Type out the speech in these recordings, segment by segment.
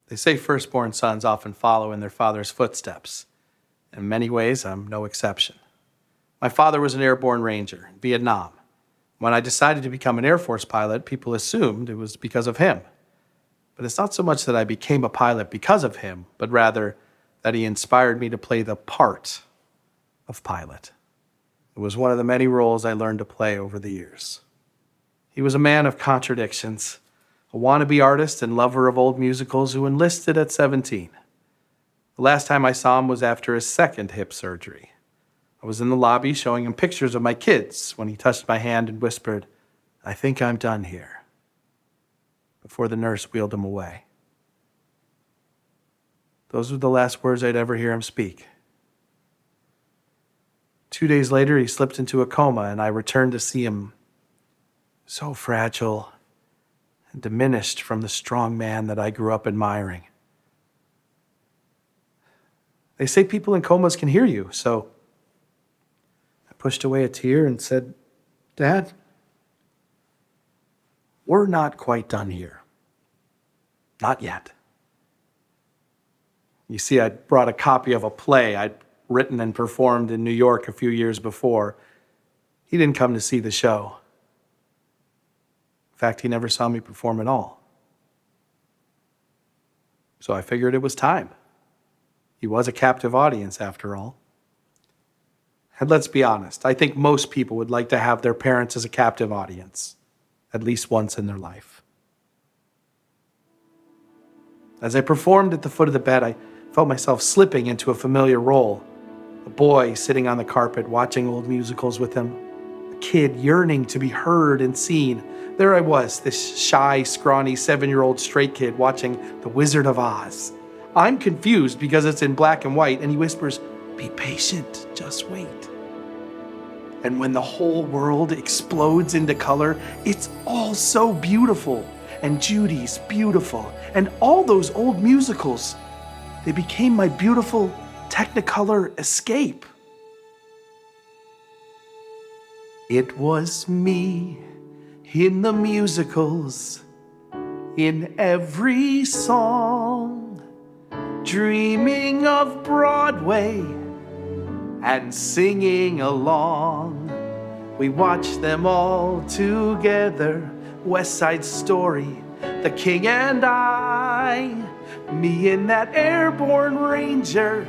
They say firstborn sons often follow in their father's footsteps. In many ways, I'm no exception. My father was an airborne ranger in Vietnam. When I decided to become an Air Force pilot, people assumed it was because of him. But it's not so much that I became a pilot because of him, but rather that he inspired me to play the part of pilot. It was one of the many roles I learned to play over the years. He was a man of contradictions, a wannabe artist and lover of old musicals who enlisted at 17. The last time I saw him was after his second hip surgery. I was in the lobby showing him pictures of my kids when he touched my hand and whispered, "I think I'm done here," before the nurse wheeled him away. Those were the last words I'd ever hear him speak. 2 days later, he slipped into a coma, and I returned to see him so fragile and diminished from the strong man that I grew up admiring. They say people in comas can hear you, so I pushed away a tear and said, "Dad, we're not quite done here. Not yet." You see, I'd brought a copy of a play I'd written and performed in New York a few years before. He didn't come to see the show. In fact, he never saw me perform at all. So I figured it was time. He was a captive audience, after all. And let's be honest, I think most people would like to have their parents as a captive audience, at least once in their life. As I performed at the foot of the bed, I felt myself slipping into a familiar role. A boy sitting on the carpet watching old musicals with him. A kid yearning to be heard and seen. There I was, this shy, scrawny 7-year-old straight kid watching The Wizard of Oz. I'm confused because it's in black and white, and he whispers, "Be patient, just wait." And when the whole world explodes into color, it's all so beautiful. And Judy's beautiful. And all those old musicals, they became my beautiful Technicolor escape. It was me in the musicals, in every song, dreaming of Broadway and singing along. We watched them all together, West Side Story, The King and I, me and that airborne ranger,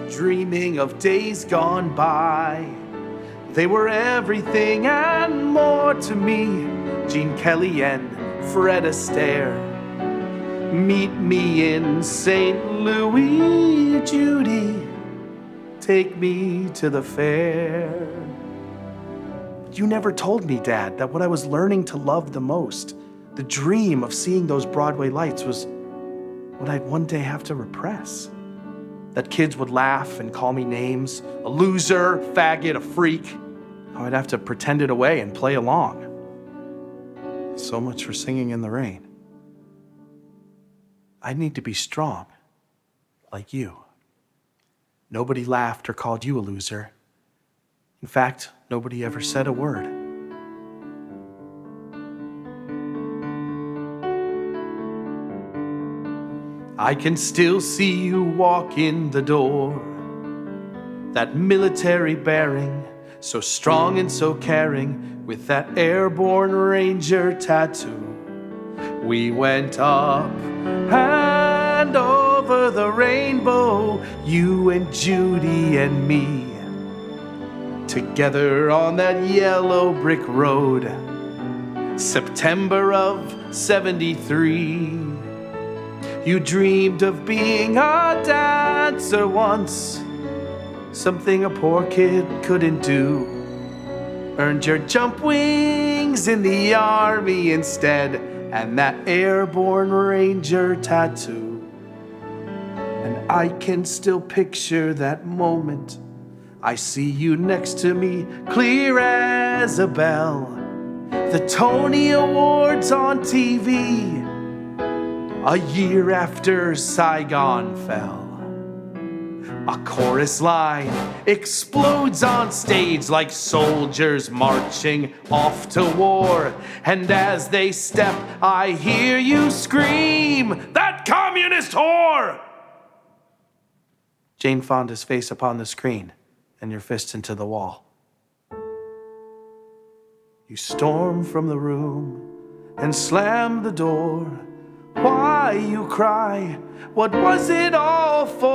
dreaming of days gone by. They were everything and more to me, Gene Kelly and Fred Astaire. Meet me in St. Louis, Judy, take me to the fair. You never told me, Dad, that what I was learning to love the most, the dream of seeing those Broadway lights, was what I'd one day have to repress. That kids would laugh and call me names, a loser, faggot, a freak. How I'd have to pretend it away and play along. So much for singing in the rain. I'd need to be strong, like you. Nobody laughed or called you a loser. In fact, nobody ever said a word. I can still see you walk in the door. That military bearing, so strong and so caring, with that airborne ranger tattoo. We went up and over the rainbow, you and Judy and me, together on that yellow brick road, September of '73. You dreamed of being a dancer once, something a poor kid couldn't do. Earned your jump wings in the army instead, and that airborne ranger tattoo. And I can still picture that moment. I see you next to me, clear as a bell. The Tony Awards on TV, a year after Saigon fell. A chorus line explodes on stage like soldiers marching off to war. And as they step, I hear you scream, "That communist whore!" Jane Fonda's face upon the screen and your fist into the wall. You storm from the room and slam the door. Why, you cry, what was it all for?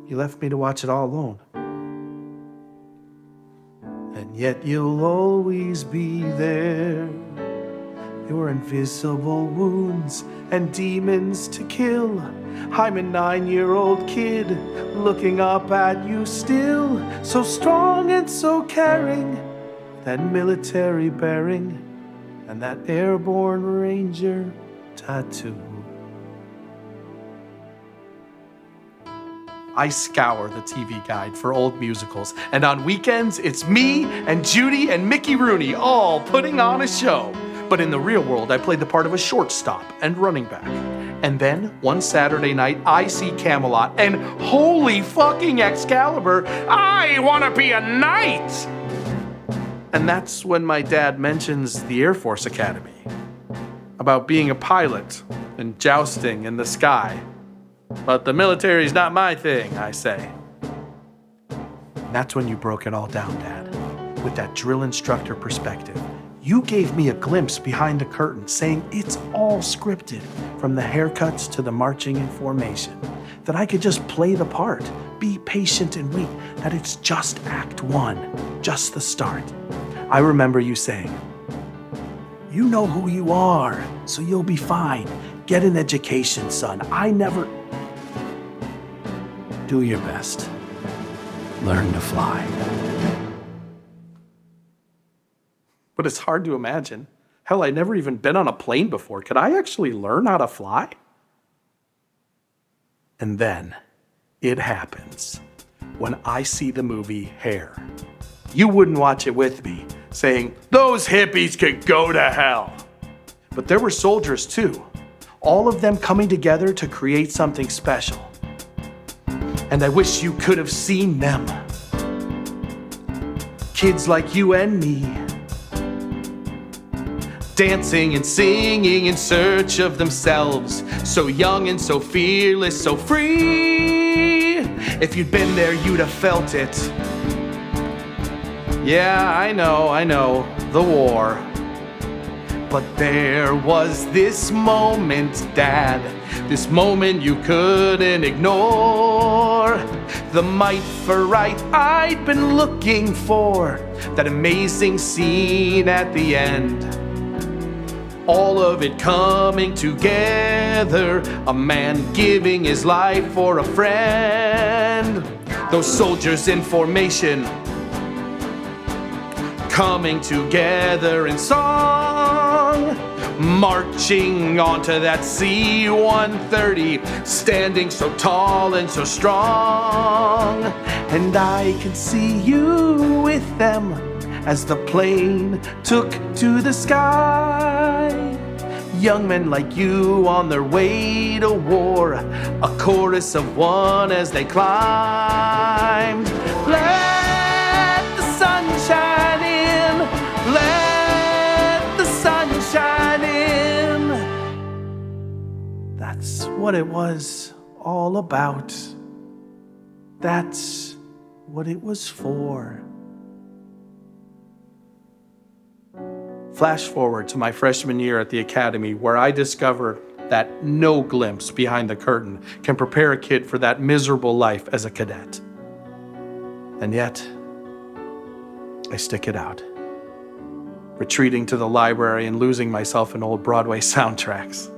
You left me to watch it all alone. And yet you'll always be there. Your invisible wounds and demons to kill. I'm a 9-year-old kid looking up at you still. So strong and so caring. That military bearing and that airborne ranger tattoo. I scour the TV guide for old musicals, and on weekends it's me and Judy and Mickey Rooney all putting on a show. But in the real world, I played the part of a shortstop and running back. And then, one Saturday night, I see Camelot, and holy fucking Excalibur, I want to be a knight! And that's when my dad mentions the Air Force Academy. About being a pilot and jousting in the sky. But the military's not my thing, I say. And that's when you broke it all down, Dad. With that drill instructor perspective. You gave me a glimpse behind the curtain, saying it's all scripted, from the haircuts to the marching in formation. That I could just play the part, be patient and wait, that it's just Act 1, just the start. I remember you saying, "You know who you are, so you'll be fine. Get an education, son. I never..." Do your best. Learn to fly. But it's hard to imagine. Hell, I'd never even been on a plane before. Could I actually learn how to fly? And then it happens when I see the movie Hair. You wouldn't watch it with me, saying, "Those hippies could go to hell." But there were soldiers too, all of them coming together to create something special. And I wish you could have seen them. Kids like you and me, dancing and singing in search of themselves, so young and so fearless, so free. If you'd been there, you'd have felt it. Yeah, I know, the war. But there was this moment, Dad, this moment you couldn't ignore. The might for right I'd been looking for, that amazing scene at the end. All of it coming together, a man giving his life for a friend. Those soldiers in formation, coming together in song, marching onto that C-130, standing so tall and so strong. And I can see you with them as the plane took to the sky. Young men like you on their way to war, a chorus of one as they climbed. Let the sun shine in, let the sun shine in. That's what it was all about. That's what it was for. Flash forward to my freshman year at the academy, where I discovered that no glimpse behind the curtain can prepare a kid for that miserable life as a cadet. And yet, I stick it out, retreating to the library and losing myself in old Broadway soundtracks.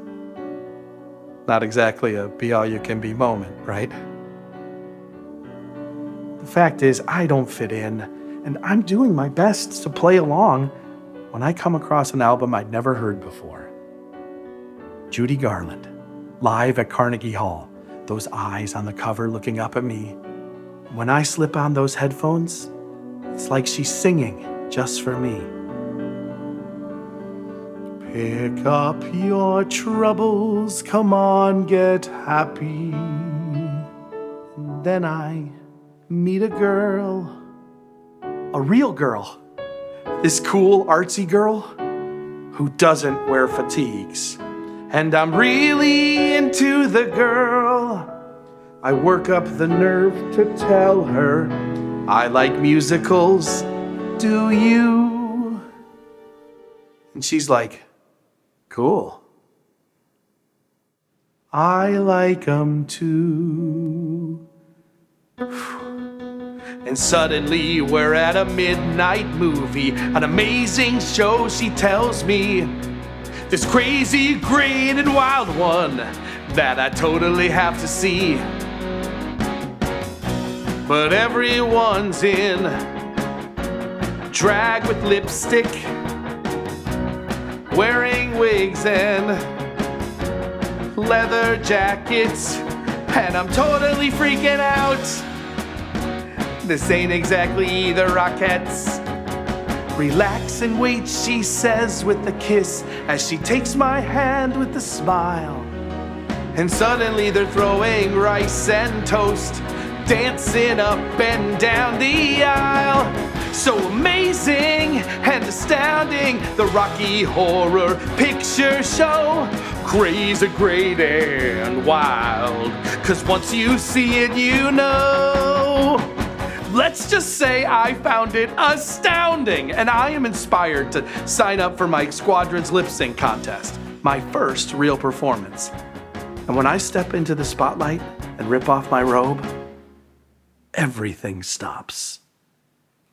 Not exactly a be-all-you-can-be moment, right? The fact is, I don't fit in, and I'm doing my best to play along when I come across an album I'd never heard before. Judy Garland, live at Carnegie Hall, those eyes on the cover looking up at me. When I slip on those headphones, it's like she's singing just for me. Pick up your troubles, come on, get happy. Then I meet a girl, a real girl. This cool, artsy girl who doesn't wear fatigues. And I'm really into the girl. I work up the nerve to tell her I like musicals, do you? And she's like, cool. I like 'em too. And suddenly we're at a midnight movie, an amazing show, she tells me. This crazy, great, and wild one that I totally have to see. But everyone's in drag with lipstick, wearing wigs and leather jackets, and I'm totally freaking out. This ain't exactly the Rockettes. Relax and wait, she says with a kiss, as she takes my hand with a smile. And suddenly they're throwing rice and toast, dancing up and down the aisle. So amazing and astounding, the Rocky Horror Picture Show. Crazy, great, and wild, 'cause once you see it, you know. Let's just say I found it astounding, and I am inspired to sign up for my squadron's lip sync contest, my first real performance. And when I step into the spotlight and rip off my robe, everything stops,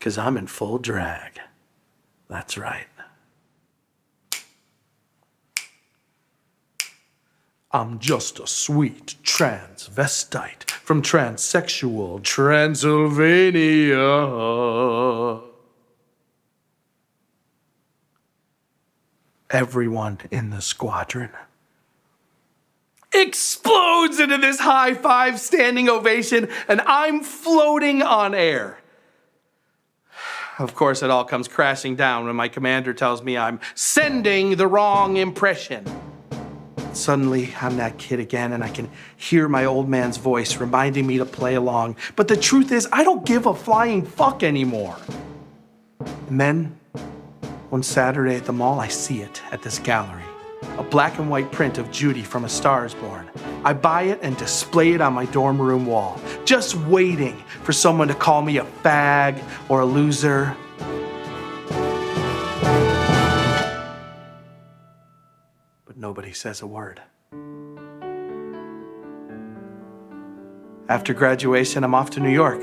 'cause I'm in full drag. That's right. I'm just a sweet transvestite from transsexual Transylvania. Everyone in the squadron explodes into this high five standing ovation, and I'm floating on air. Of course, it all comes crashing down when my commander tells me I'm sending the wrong impression. Suddenly, I'm that kid again, and I can hear my old man's voice reminding me to play along. But the truth is, I don't give a flying fuck anymore. And then, one Saturday at the mall, I see it at this gallery. A black and white print of Judy from A Star is Born. I buy it and display it on my dorm room wall, just waiting for someone to call me a fag or a loser. Nobody says a word. After graduation, I'm off to New York.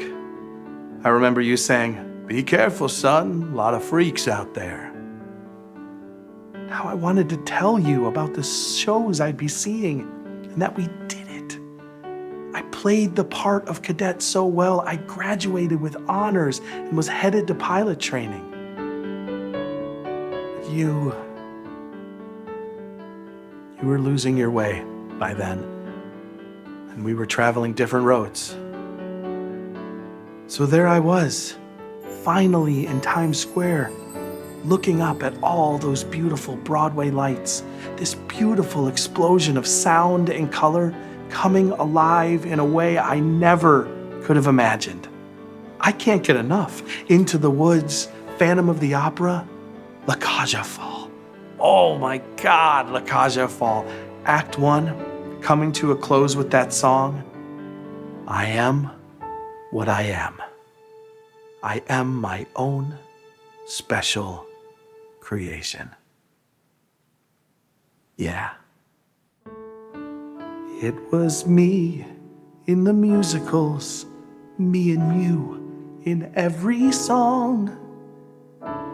I remember you saying, "Be careful, son, a lot of freaks out there." How I wanted to tell you about the shows I'd be seeing, and that we did it. I played the part of cadet so well, I graduated with honors and was headed to pilot training. But you were losing your way by then, and we were traveling different roads. So there I was, finally in Times Square, looking up at all those beautiful Broadway lights, this beautiful explosion of sound and color coming alive in a way I never could have imagined. I can't get enough. Into the Woods, Phantom of the Opera, La Cage aux Folles. Oh my God, La Cage aux Folles. Act 1, coming to a close with that song. I am what I am. I am my own special creation. Yeah. It was me in the musicals, me and you in every song,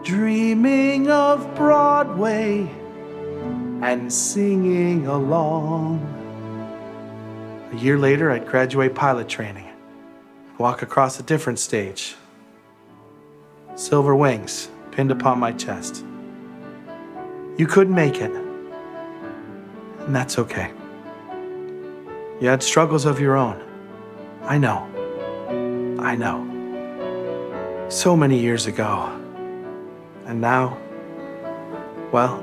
dreaming of Broadway and singing along. A year later, I'd graduate pilot training, walk across a different stage. Silver wings pinned upon my chest. You couldn't make it, and that's okay. You had struggles of your own. I know. So many years ago. And now, well,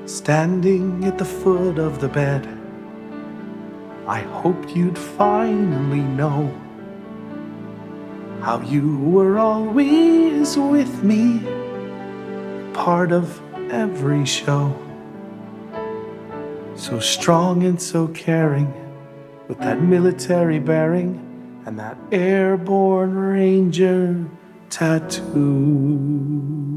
standing at the foot of the bed. I hoped you'd finally know how you were always with me, part of every show. So strong and so caring, with that military bearing and that airborne ranger tattoo.